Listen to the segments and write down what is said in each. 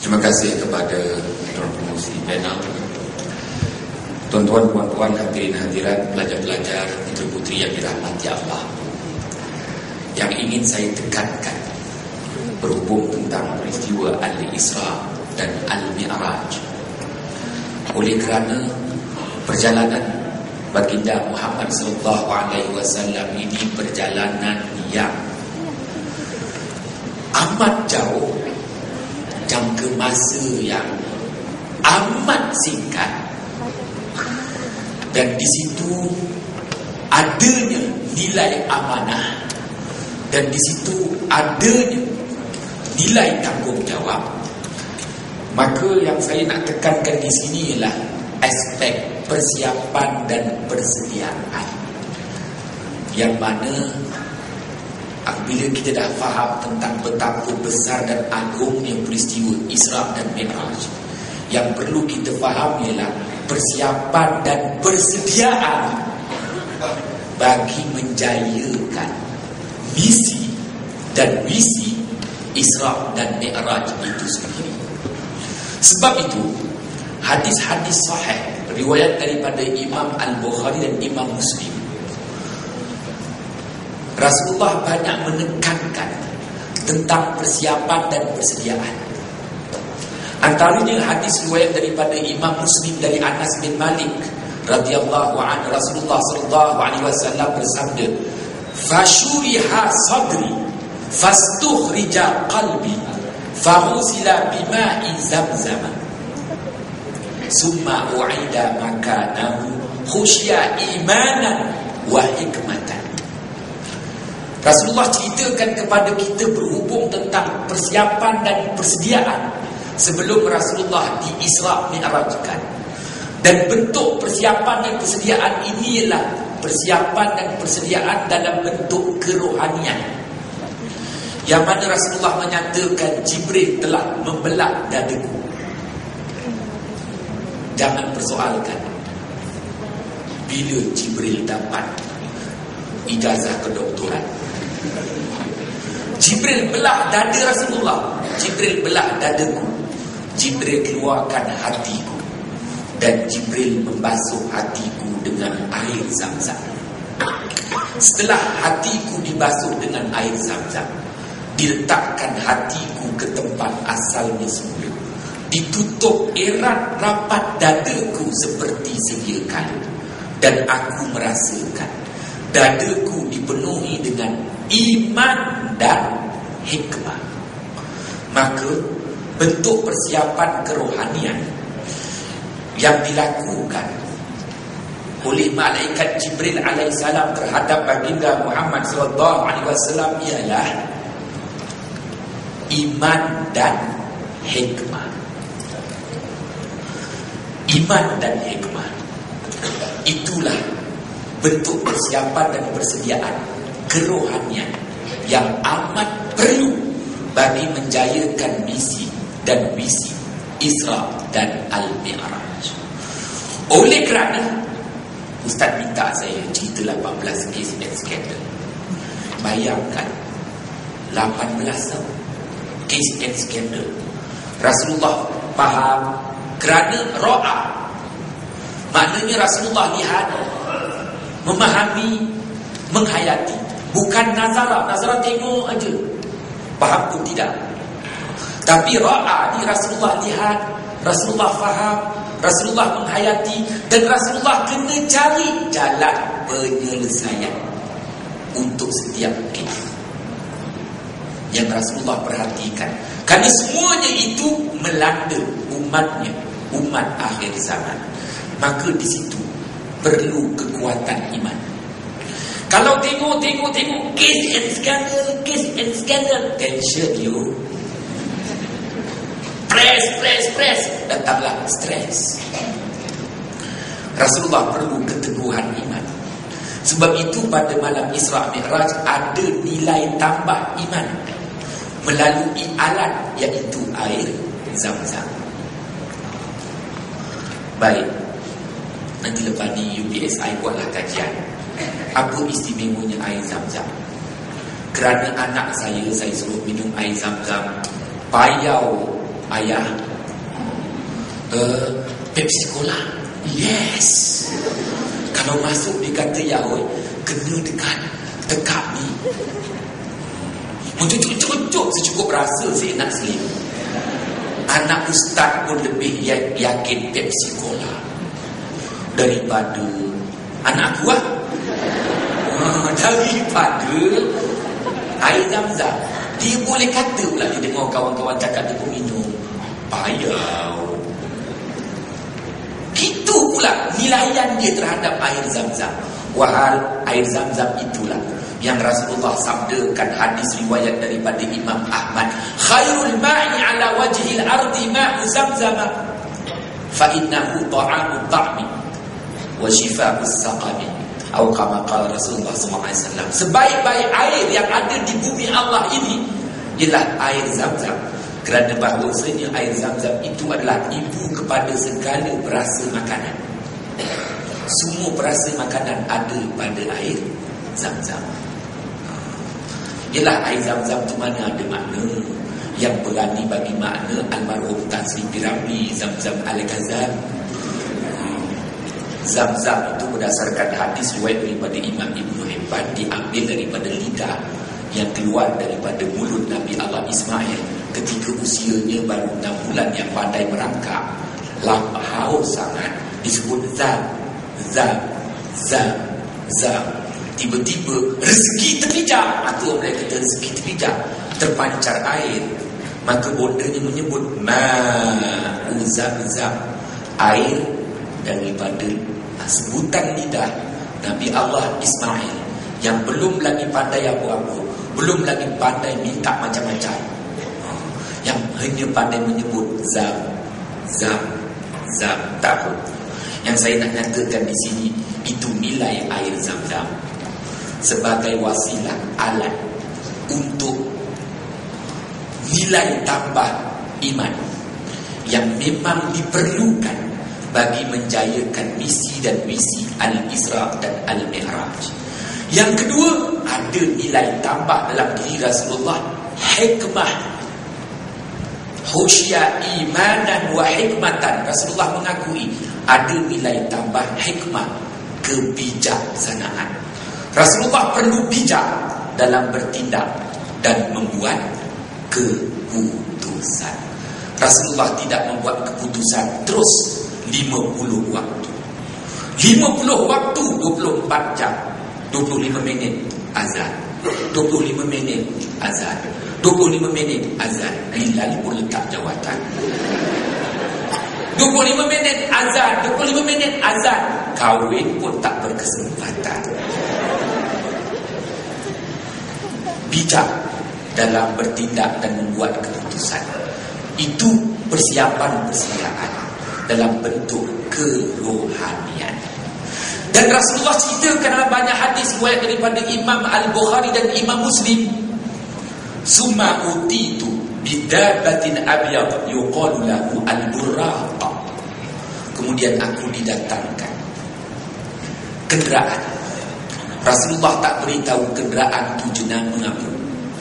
Terima kasih kepada Tuan Pengerusi panel, tuan-tuan, puan-puan, hadirin hadirat, pelajar-pelajar, puteri-puteri yang dirahmati Allah. Yang ingin saya tekankan berhubung tentang peristiwa Al-Isra dan Al-Mi'raj. Oleh kerana perjalanan baginda Muhammad SAW ini perjalanan yang amat jauh, jangka masa yang amat singkat, dan di situ adanya nilai amanah, dan di situ adanya nilai tanggungjawab. Maka yang saya nak tekankan di sini ialah aspek persiapan dan persediaan, yang mana apabila kita dah faham tentang betapa besar dan agungnya peristiwa Isra dan Mi'raj, yang perlu kita faham ialah persiapan dan persediaan bagi menjayakan misi dan visi Isra dan Mi'raj itu sendiri. Sebab itu hadis-hadis sahih riwayat daripada Imam Al-Bukhari dan Imam Muslim, Rasulullah banyak menekankan tentang persiapan dan persediaan. Antaranya hadis riwayat daripada Imam Muslim dari Anas bin Malik radhiyallahu anhu, Rasulullah sallallahu alaihi wasallam bersabda, "Fashuriha sadri, fastukhrija qalbi, faghusila bima'i zamzam, summa u'ida makanahu khusya imanan wa hikmatan." Rasulullah ceritakan kepada kita berhubung tentang persiapan dan persediaan sebelum Rasulullah di-Isra' Mi'rajkan. Dan bentuk persiapan dan persediaan ini ialah persiapan dan persediaan dalam bentuk kerohanian, yang mana Rasulullah menyatakan Jibril telah membelah dadaku. Jangan persoalkan bila Jibril dapat ijazah kedoktoran. Jibril belah dada Rasulullah, Jibril belah dadaku, Jibril keluarkan hatiku, dan Jibril membasuh hatiku dengan air Zamzam. Setelah hatiku dibasuh dengan air Zamzam, diletakkan hatiku ke tempat asalnya semula, ditutup erat rapat dadaku seperti sedia kala, dan aku merasakan dadaku dipenuhi dengan iman dan hikmah. Maka bentuk persiapan kerohanian yang dilakukan oleh malaikat Jibril alaihissalam terhadap baginda Muhammad SAW ialah iman dan hikmah. Iman dan hikmah, itulah bentuk persiapan dan persediaan kerohanian yang amat perlu bagi menjayakan misi dan visi Isra dan Al-Mi'raj. Oleh kerana Ustaz minta saya cerita 18 kes dan skandal. Bayangkan 18 kes dan skandal. Rasulullah faham kerana ro'a, maknanya Rasulullah lihat, memahami, menghayati. Bukan nazarah tengok aja, faham pun tidak. Tapi ra'a ni Rasulullah lihat, Rasulullah faham, Rasulullah menghayati, dan Rasulullah kena cari jalan penyelesaian untuk setiap kes yang Rasulullah perhatikan. Kerana semuanya itu melanda umatnya, umat akhir zaman. Maka di situ perlu kekuatan iman. Kalau tengok case and scandal, tension you, press, datanglah stres. Rasulullah perlu keteguhan iman. Sebab itu pada malam Isra' Mi'raj ada nilai tambah iman melalui alat, iaitu air Zamzam. Baik, nanti lepas ni UPSI buatlah kajian apa istimewanya air Zamzam. Kerana anak saya suruh minum air Zamzam, payau ayah, Pepsi Cola. Yes. Kalau masuk dia kata, ya oi, kena dekat tekak ni. Cucuk-cucuk secukup rasa saya nak selim. Anak ustaz pun lebih yakin Pepsi Cola daripada anak aku daripada air Zam-Zam. Dia boleh kata pula, dia dengar kawan-kawan cakap dia pun minum. Payah. Itu pula nilaian dia terhadap air Zam-Zam. Wahal air Zam-Zam itulah yang Rasulullah sabdakan, hadis riwayat daripada Imam Ahmad, khairul ma'i ala wajhil ardi ma'u Zamzam fa innahu ta'amut ta'mi wa shifa'us saqami, atau kama qala Rasulullah SAW. Sebaik-baik air yang ada di bumi Allah ini ialah air Zam-Zam, kerana bahawasanya air Zam-Zam itu adalah ibu kepada segala perasa makanan. Semua perasa makanan ada pada air Zam-Zam. Ialah air Zam-Zam tu mana ada makna yang berani bagi makna almarhum Tan Sri Piramli Zam-Zam Al-Ghazal. Zam-Zam itu berdasarkan hadis riwayat daripada Imam Ibn Hibban, diambil daripada lidah yang keluar daripada mulut Nabi Allah Ismail ketika usianya baru 6 bulan, yang pandai merangkak, haus sangat, disebut Zam. Tiba-tiba rezeki terpijak, atau mereka kata rezeki terpijak, terpancar air. Maka bondanya menyebut ma'u Zam-Zam, air daripada sebutan lidah Nabi Allah Ismail yang belum lagi pandai apa-apa, belum lagi pandai minta macam-macam, yang hanya pandai menyebut Zam. Tahu. Yang saya nak nyatakan di sini, itu nilai air Zam-Zam sebagai wasilah, alat untuk nilai tambah iman yang memang diperlukan bagi menjayakan misi dan visi Al-Isra dan Al-Mi'raj. Yang kedua, ada nilai tambah dalam diri Rasulullah, hikmah. Husya imanan wa hikmatan. Rasulullah mengakui ada nilai tambah hikmah, kebijaksanaan. Rasulullah perlu bijak dalam bertindak dan membuat keputusan. Rasulullah tidak membuat keputusan terus 50 waktu. 50 waktu, 24 jam, 25 minit azan, 25 minit azan, 25 minit azan. Hilal pun letak jawatan. 25 minit azan, 25 minit azan. Kahwin pun tak berkesempatan. Bijak dalam bertindak dan membuat keputusan. Itu persiapan persediaan dalam bentuk kerohanian. Dan Rasulullah ceritakan dalam banyak hadis riwayat daripada Imam Al-Bukhari dan Imam Muslim, summa utitu bidabatin abyad yuqalu lahu al-burraq. Kemudian aku didatangkan kenderaan. Rasulullah tak beritahu kenderaan tu jenama apa.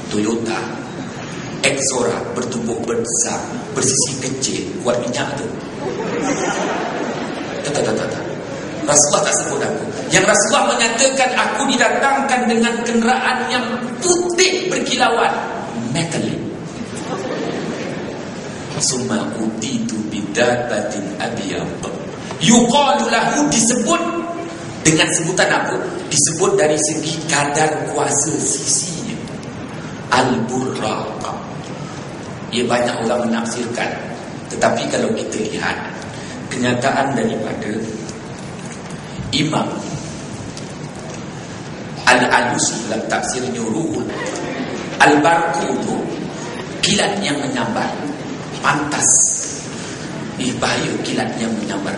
Toyota Exora bertubuh besar, bersisi kecil, buat minyak tu. Tak. Rasulullah tak sebut aku. Yang Rasulullah menyatakan aku didatangkan dengan kenderaan yang putih berkilauan, metalik. Summa utitu bidabatin abyad yuqalu lahu, disebut dengan sebutan apa? Disebut dari segi kadar kuasa sisinya, al-burraq. Ia banyak orang menafsirkan, tetapi kalau kita lihat kenyataan daripada Imam Al-Alusi dalam tafsirnya Ruhul Al-Barqu, kilat yang menyambar, pantas. Bahaya kilat yang menyambar.